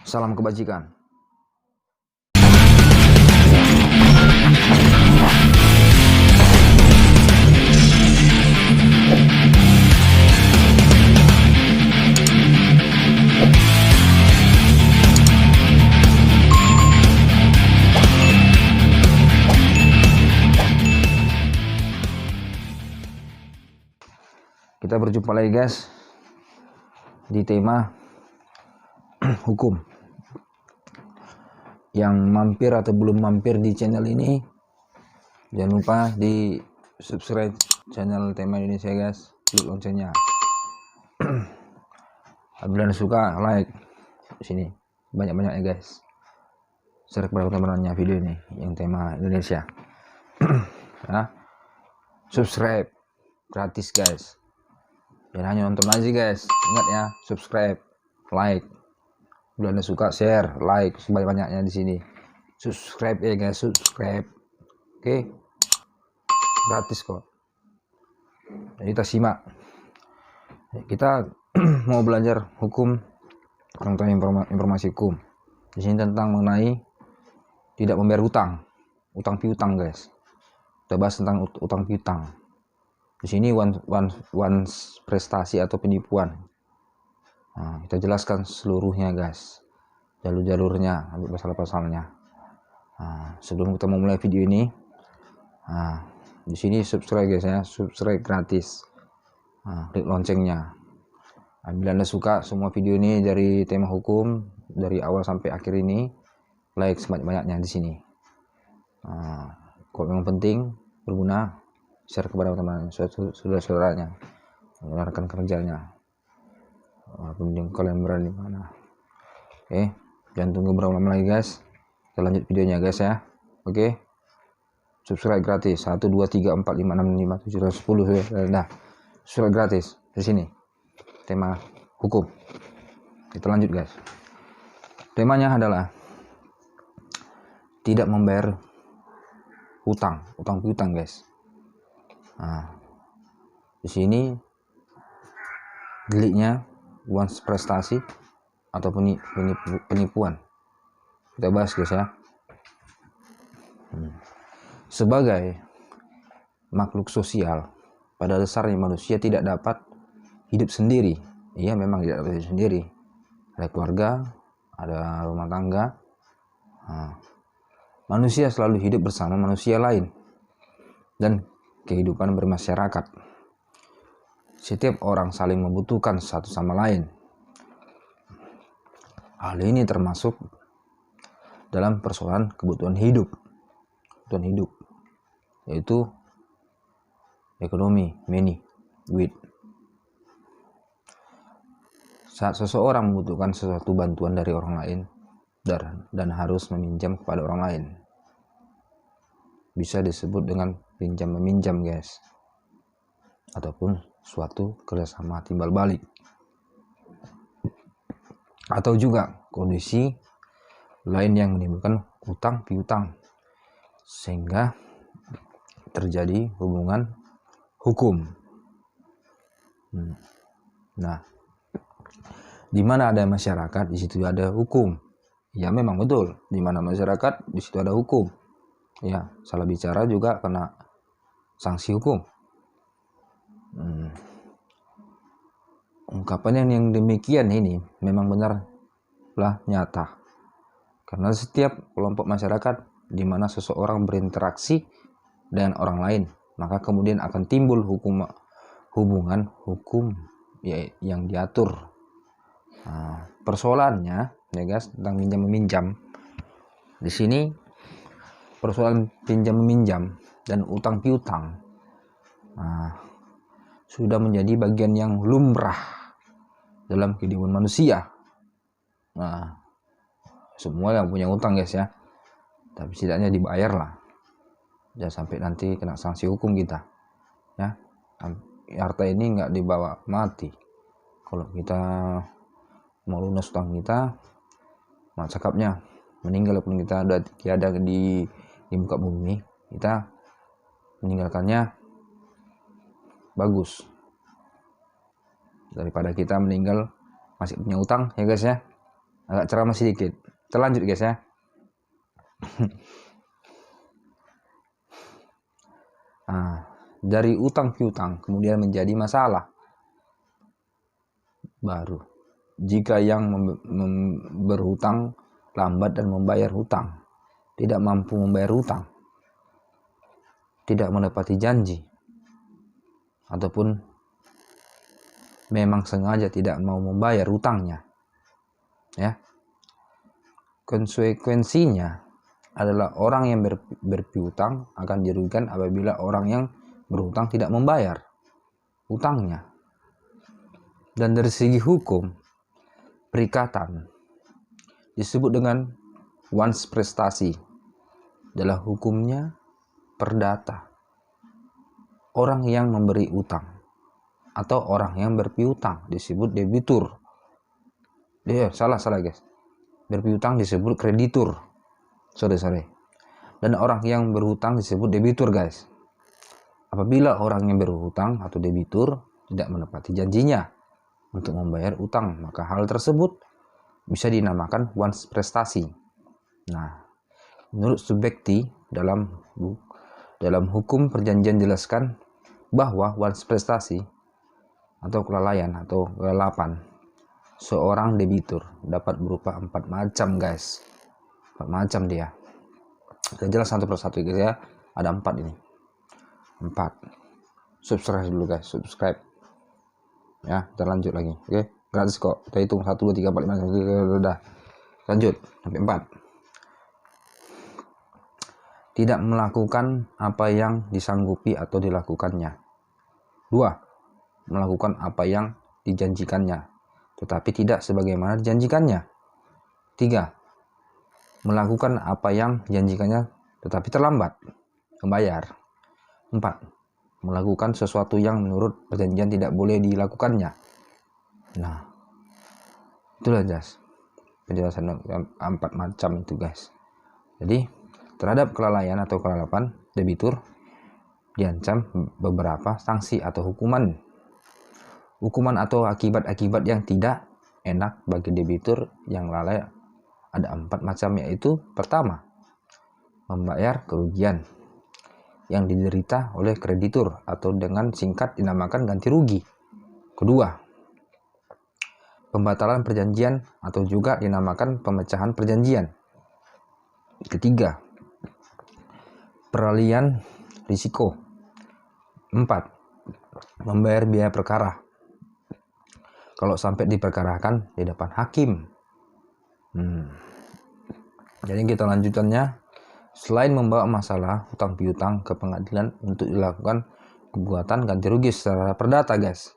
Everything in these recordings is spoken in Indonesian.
Salam kebajikan. Kita berjumpa lagi guys di tema hukum. Yang mampir atau belum mampir di channel ini, jangan lupa di subscribe channel Tema Indonesia guys, klik loncengnya. Apabila suka, like sini banyak-banyaknya guys, share kepada teman-temannya video ini yang Tema Indonesia. Ya, subscribe gratis guys. Dan hanya nonton aja guys, ingat ya, subscribe, like, bila Anda suka share, like sebanyak-banyaknya di sini. Subscribe ya guys, subscribe, oke? Gratis kok. Jadi kita simak. Kita mau belajar hukum tentang informasi hukum. Di sini tentang mengenai tidak membayar utang piutang guys. Kita bahas tentang utang piutang. Di sini one prestasi atau penipuan. Nah, kita jelaskan seluruhnya guys, jalur-jalurnya, pasal-pasalnya. Nah, sebelum kita memulai video ini, di sini subscribe guys ya, subscribe gratis. Klik loncengnya. Bila Anda suka semua video ini dari tema hukum dari awal sampai akhir ini, like sebanyak-banyaknya di sini. Kalau memang penting, berguna, share kepada teman-teman, saudara-saudaranya, rekan kerjanya, walaupun kalian berada di mana. Oke, jangan tunggu berapa lama lagi guys, kita lanjut videonya guys ya. Oke, subscribe gratis 1 2 3 4 5 6 5 7 10. Nah, subscribe gratis di sini. Tema hukum. Kita lanjut guys. Temanya adalah tidak membayar utang piutang guys. Nah, di sini deliknya once prestasi atau penipuan. Kita bahas guys ya. Sebagai makhluk sosial, pada dasarnya manusia tidak dapat hidup sendiri. Iya, memang tidak dapat hidup sendiri. Ada keluarga, ada rumah tangga. Manusia selalu hidup bersama manusia lain dan kehidupan bermasyarakat. Setiap orang saling membutuhkan satu sama lain. Hal ini termasuk dalam persoalan kebutuhan hidup, yaitu ekonomi, money, duit. Saat seseorang membutuhkan sesuatu bantuan dari orang lain dan harus meminjam kepada orang lain, bisa disebut dengan pinjam meminjam guys, ataupun suatu kerjasama timbal balik, atau juga kondisi lain yang menimbulkan utang piutang sehingga terjadi hubungan hukum. Nah, di mana ada masyarakat, di situ ada hukum. Ya memang betul, di mana masyarakat, di situ ada hukum. Ya, salah bicara juga kena sanksi hukum. Ungkapan yang demikian ini memang benarlah nyata, karena setiap kelompok masyarakat di mana seseorang berinteraksi dengan orang lain, maka kemudian akan timbul hubungan hukum yang diatur. Persoalannya ya guys tentang pinjam meminjam. Di sini persoalan pinjam meminjam dan utang piutang sudah menjadi bagian yang lumrah dalam kehidupan manusia. Semua yang punya utang guys ya, tapi setidaknya dibayar lah, jangan sampai nanti kena sanksi hukum kita ya. Harta ini nggak dibawa mati. Kalau kita mau lunas utang kita, mak cakapnya meninggal pun kita udah tiada di muka bumi, kita meninggalkannya bagus daripada kita meninggal masih punya utang ya guys ya. agak ceramah sedikit. Terlanjut guys ya. Nah, dari utang piutang kemudian menjadi masalah baru jika yang berhutang lambat dan membayar hutang, tidak mampu membayar hutang, tidak menepati janji, ataupun memang sengaja tidak mau membayar hutangnya, ya. Konsekuensinya adalah orang yang berpiutang akan dirugikan apabila orang yang berhutang tidak membayar hutangnya. Dan dari segi hukum, perikatan disebut dengan once prestasi. Adalah hukumnya perdata. Orang yang memberi utang atau orang yang berpiutang disebut debitur. Salah guys. Berpiutang disebut kreditur. Sorry. Dan orang yang berhutang disebut debitur guys. Apabila orang yang berhutang atau debitur tidak menepati janjinya untuk membayar utang, maka hal tersebut bisa dinamakan once prestasi. Nah, menurut Subekti dalam hukum perjanjian jelaskan bahwa once prestasi atau kelalaian atau kelelapan seorang debitur dapat berupa 4 macam guys. 4 macam dia. Kita jelas satu persatu guys ya. Ada 4 ini. 4. Subscribe dulu guys, subscribe. Ya, kita lanjut lagi. Oke, gratis kok. Kita hitung 1 2 3 4 5 udah. Lanjut sampai 4. Tidak melakukan apa yang disanggupi atau dilakukannya. 2. Melakukan apa yang dijanjikannya tetapi tidak sebagaimana dijanjikannya. 3. Melakukan apa yang dijanjikannya tetapi terlambat membayar. 4. Melakukan sesuatu yang menurut perjanjian tidak boleh dilakukannya. Nah, itulah guys penjelasan 4 macam itu guys. Jadi terhadap kelalaian atau kelelapan debitur diancam beberapa sanksi atau hukuman atau akibat-akibat yang tidak enak bagi debitur yang lalai. Ada 4 macam, yaitu pertama, membayar kerugian yang diderita oleh kreditur atau dengan singkat dinamakan ganti rugi. Kedua, pembatalan perjanjian atau juga dinamakan pemecahan perjanjian. Ketiga, peralihan risiko. 4. Membayar biaya perkara kalau sampai diperkarakan di depan hakim. Jadi kita lanjutannya, selain membawa masalah hutang piutang ke pengadilan untuk dilakukan gugatan ganti rugi secara perdata guys.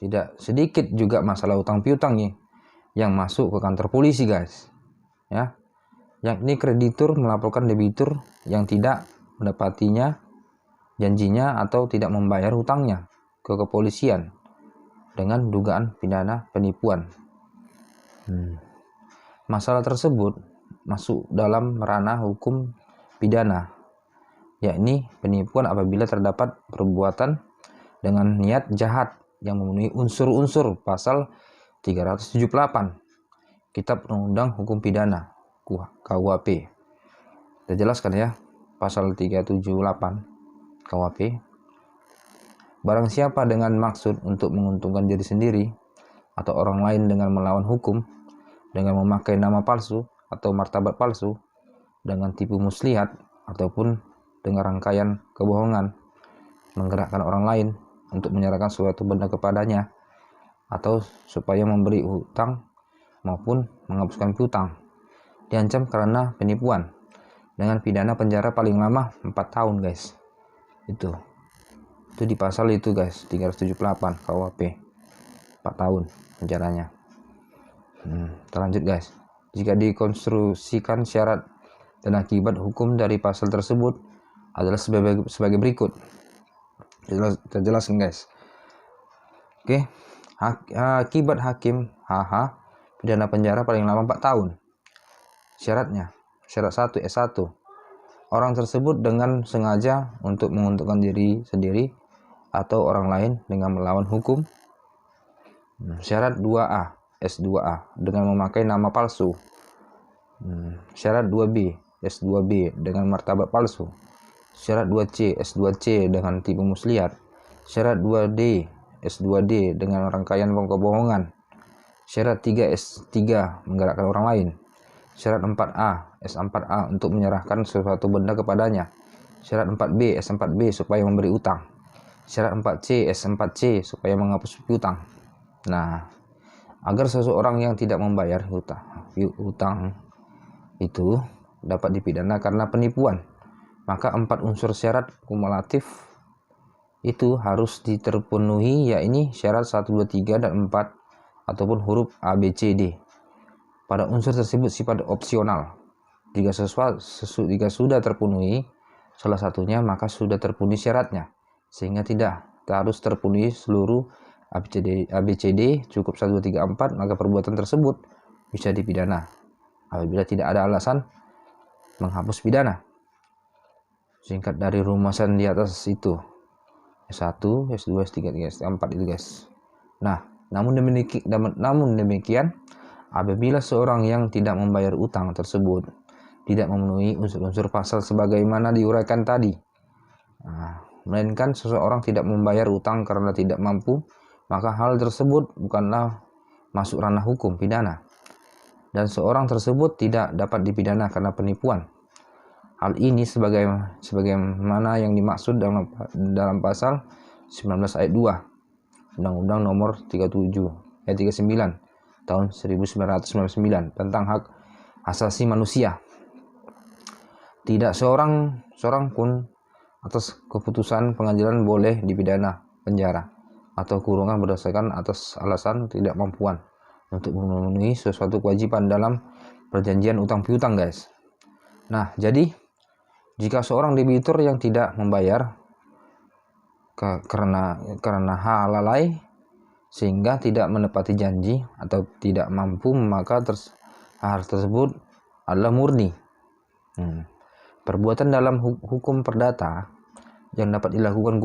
Tidak sedikit juga masalah hutang piutang nih yang masuk ke kantor polisi guys. Ya, yakni kreditur melaporkan debitur yang tidak mendapatinya janjinya atau tidak membayar hutangnya ke kepolisian dengan dugaan pidana penipuan. Masalah tersebut masuk dalam ranah hukum pidana, yakni penipuan apabila terdapat perbuatan dengan niat jahat yang memenuhi unsur-unsur pasal 378 Kitab Undang-Undang Hukum Pidana KUHP. Kita jelaskan ya, pasal 378 KUHP. Barang siapa dengan maksud untuk menguntungkan diri sendiri atau orang lain dengan melawan hukum, dengan memakai nama palsu atau martabat palsu, dengan tipu muslihat ataupun dengan rangkaian kebohongan, menggerakkan orang lain untuk menyerahkan suatu benda kepadanya atau supaya memberi hutang maupun menghapuskan piutang, diancam karena penipuan dengan pidana penjara paling lama 4 tahun guys. Itu di pasal itu guys, 378 KUHP, 4 tahun penjaranya. Terlanjut guys, jika dikonstruksikan syarat dan akibat hukum dari pasal tersebut adalah sebagai berikut. Kita jelaskan guys. Oke, akibat hakim HH pidana penjara paling lama 4 tahun. Syaratnya, syarat 1 S1, orang tersebut dengan sengaja untuk menguntungkan diri sendiri atau orang lain dengan melawan hukum. Syarat 2A S2A dengan memakai nama palsu. Syarat 2B, S2B dengan martabat palsu. Syarat 2C, S2C dengan tipu muslihat. Syarat 2D, S2D dengan rangkaian kebohongan. Syarat 3, S3 menggerakkan orang lain. Syarat 4A, S4A untuk menyerahkan sesuatu benda kepadanya. Syarat 4B, S4B supaya memberi utang. Syarat 4C, S4C supaya menghapus piutang. Nah, agar seseorang yang tidak membayar utang itu dapat dipidana karena penipuan, maka 4 unsur syarat kumulatif itu harus terpenuhi, yakni syarat 1, 2, 3, dan 4 ataupun huruf A, B, C, D. Pada unsur tersebut sifat opsional. Jika sudah terpenuhi salah satunya, maka sudah terpenuhi syaratnya, sehingga tidak harus terpenuhi seluruh ABCD, cukup 1, 2, 3, 4, maka perbuatan tersebut bisa dipidana apabila tidak ada alasan menghapus pidana. Singkat dari rumusan di atas itu, S1, S2, S3, S4 itu guys. Nah, namun demikian, apabila seorang yang tidak membayar utang tersebut tidak memenuhi unsur-unsur pasal sebagaimana diuraikan tadi, melainkan seseorang tidak membayar utang karena tidak mampu, maka hal tersebut bukanlah masuk ranah hukum pidana, dan seorang tersebut tidak dapat dipidana karena penipuan. Hal ini sebagaimana yang dimaksud dalam pasal 19 ayat 2 Undang-Undang Nomor 39 tahun 1999 tentang hak asasi manusia. Tidak seorang pun atas keputusan pengadilan boleh dipidana penjara atau kurungan berdasarkan atas alasan tidak mampuan untuk memenuhi sesuatu kewajiban dalam perjanjian utang piutang, guys. Nah, jadi jika seorang debitur yang tidak membayar karena hal lalai sehingga tidak menepati janji atau tidak mampu, maka hal tersebut adalah murni perbuatan dalam hukum perdata yang dapat dilakukan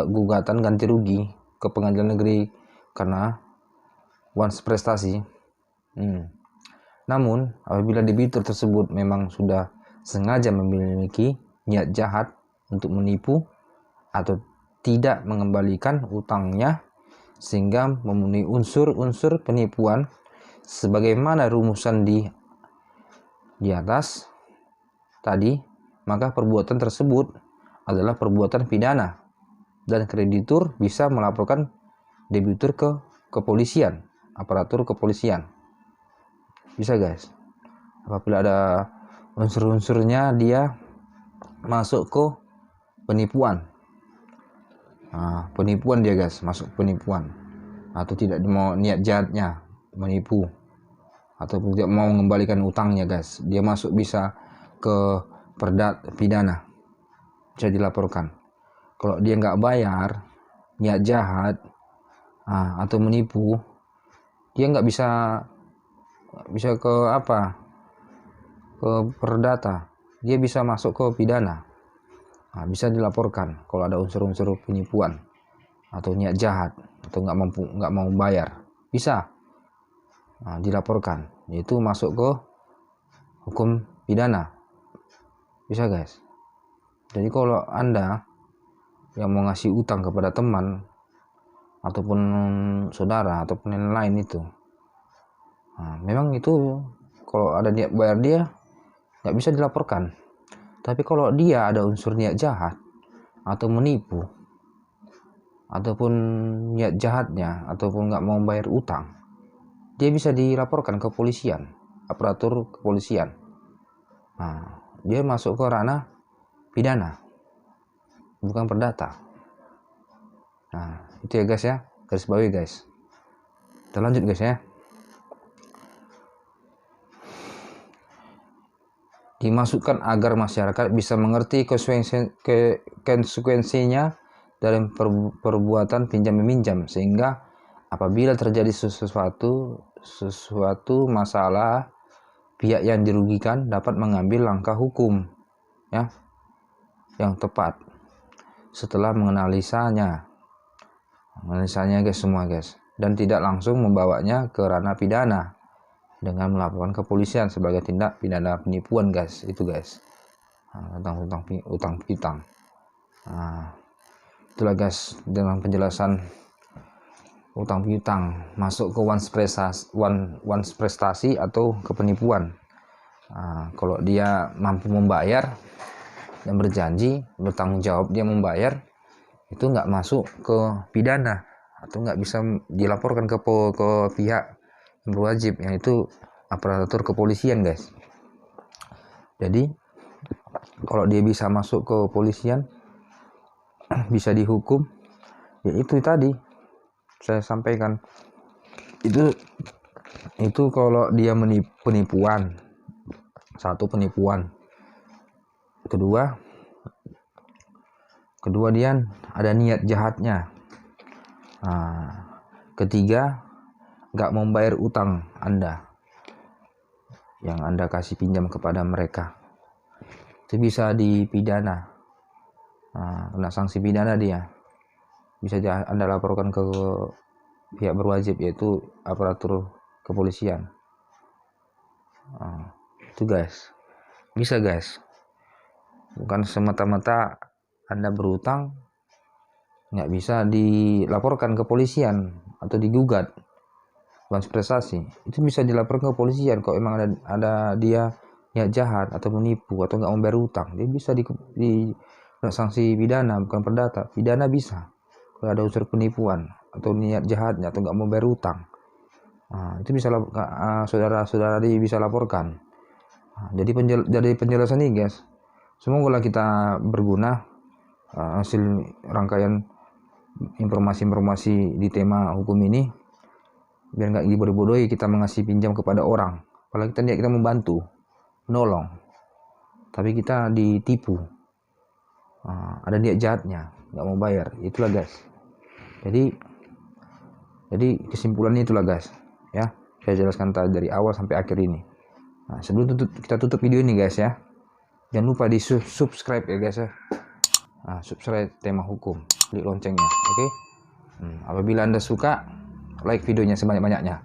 gugatan ganti rugi ke pengadilan negeri karena once prestasi. Namun apabila debitur tersebut memang sudah sengaja memiliki niat jahat untuk menipu atau tidak mengembalikan utangnya sehingga memenuhi unsur-unsur penipuan sebagaimana rumusan di atas tadi, maka perbuatan tersebut adalah perbuatan pidana dan kreditur bisa melaporkan debitur ke kepolisian, aparatur kepolisian. Bisa, guys. Apabila ada unsur-unsurnya dia masuk ke penipuan. Penipuan dia, guys, masuk penipuan, atau tidak mau niat jahatnya menipu ataupun tidak mau mengembalikan utangnya, guys, dia masuk bisa ke pidana, bisa dilaporkan. Kalau dia nggak bayar, niat jahat atau menipu, dia nggak bisa ke perdata, dia bisa masuk ke pidana. Bisa dilaporkan kalau ada unsur-unsur penipuan atau niat jahat atau nggak mau bayar, bisa dilaporkan, yaitu masuk ke hukum pidana. Bisa, guys. Jadi kalau Anda yang mau ngasih utang kepada teman ataupun saudara ataupun yang lain itu, memang itu kalau ada niat bayar dia nggak bisa dilaporkan. Tapi kalau dia ada unsur niat jahat atau menipu ataupun niat jahatnya ataupun nggak mau bayar utang, dia bisa dilaporkan ke kepolisian, aparatur kepolisian. Dia masuk ke ranah pidana, bukan perdata. Itu ya, guys, ya, garis bawahi, guys. Kita lanjut, guys, ya. Dimasukkan agar masyarakat bisa mengerti konsekuensinya dalam perbuatan pinjam meminjam, sehingga apabila terjadi sesuatu masalah, pihak yang dirugikan dapat mengambil langkah hukum yang tepat setelah menganalisanya, guys, semua, guys. dan tidak langsung membawanya ke ranah pidana dengan melaporkan kepolisian sebagai tindak pidana penipuan, guys. Itu guys, tentang utang piutang. Itulah guys, dengan penjelasan utang piutang masuk ke once prestasi atau ke penipuan. Kalau dia mampu membayar dan berjanji bertanggung jawab dia membayar, itu nggak masuk ke pidana atau nggak bisa dilaporkan ke pihak yang berwajib, yaitu aparatur kepolisian, guys. Jadi kalau dia bisa masuk ke polisian, bisa dihukum, ya itu tadi saya sampaikan. Itu kalau dia penipuan. Satu, penipuan. Kedua dia ada niat jahatnya. Ketiga, nggak membayar utang Anda yang Anda kasih pinjam kepada mereka. Itu bisa dipidana, kena sanksi pidana dia. Bisa Anda laporkan ke pihak berwajib, yaitu aparatur kepolisian. Itu guys, bisa guys. Bukan semata-mata Anda berutang nggak bisa dilaporkan ke polisian atau digugat once prestasi. Itu bisa dilaporkan ke polisian kalau emang ada dia niat jahat atau menipu atau nggak membayar utang. Dia bisa di sanksi pidana, bukan perdata. Pidana bisa kalau ada unsur penipuan atau niat jahatnya atau nggak membayar utang. Itu bisa saudara-saudara bisa laporkan. Jadi dari penjelasan ini guys, semoga kita berguna hasil rangkaian informasi-informasi di tema hukum ini, biar nggak dibodoh-bodohi kita mengasih pinjam kepada orang. Apalagi kita membantu, menolong, tapi kita ditipu, ada niat jahatnya, nggak mau bayar. Itulah guys. Jadi kesimpulannya itulah guys, ya. Saya jelaskan dari awal sampai akhir ini. Sebelum kita tutup video ini guys ya, jangan lupa di subscribe ya guys ya. Subscribe tema hukum, klik loncengnya, oke? Apabila Anda suka, like videonya sebanyak-banyaknya.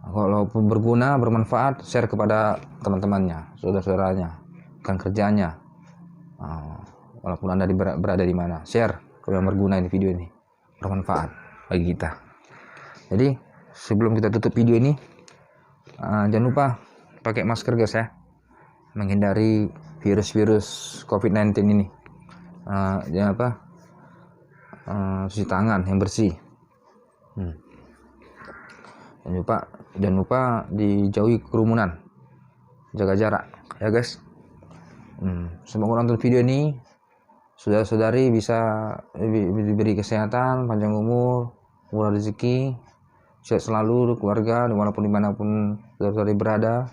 Kalau berguna, bermanfaat, share kepada teman-temannya, saudara-saudaranya, rekan kerjanya. Walaupun Anda berada di mana, share kalau yang berguna ini video ini, bermanfaat bagi kita. Jadi sebelum kita tutup video ini, jangan lupa pakai masker guys ya, menghindari virus COVID-19 ini. Cuci tangan yang bersih. Jangan lupa dijauhi kerumunan, jaga jarak ya guys. Semoga nonton video ini saudara-saudari bisa diberi kesehatan, panjang umur, murah rezeki, sehat selalu keluarga dimanapun saudara-saudari berada.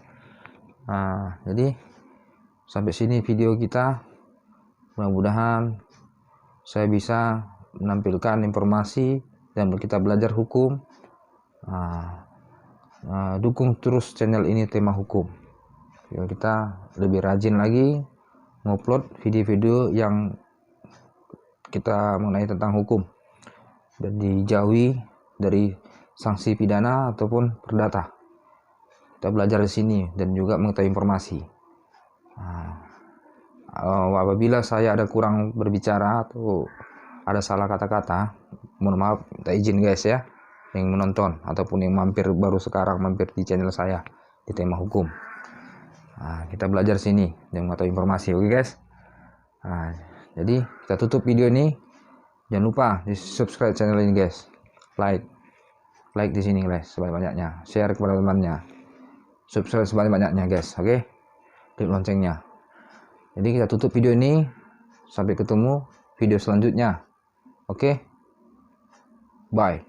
Jadi sampai sini video kita. Mudah-mudahan saya bisa menampilkan informasi dan kita belajar hukum. Dukung terus channel ini tema hukum, biar kita lebih rajin lagi ngupload video-video yang kita mengenai tentang hukum dan dijauhi dari sanksi pidana ataupun perdata. Kita belajar di sini dan juga mengetahui informasi. Apabila saya ada kurang berbicara atau ada salah kata-kata, mohon maaf, minta izin guys ya, yang menonton ataupun yang baru sekarang mampir di channel saya di tema hukum. Kita belajar sini dan mengetahui informasi, oke guys. Jadi kita tutup video ini. Jangan lupa di subscribe channel ini guys, like di sini guys sebanyak-banyaknya, share kepada temannya, subscribe sebanyak-banyaknya guys, oke? Klik loncengnya. Jadi kita tutup video ini, sampai ketemu video selanjutnya, oke? Bye.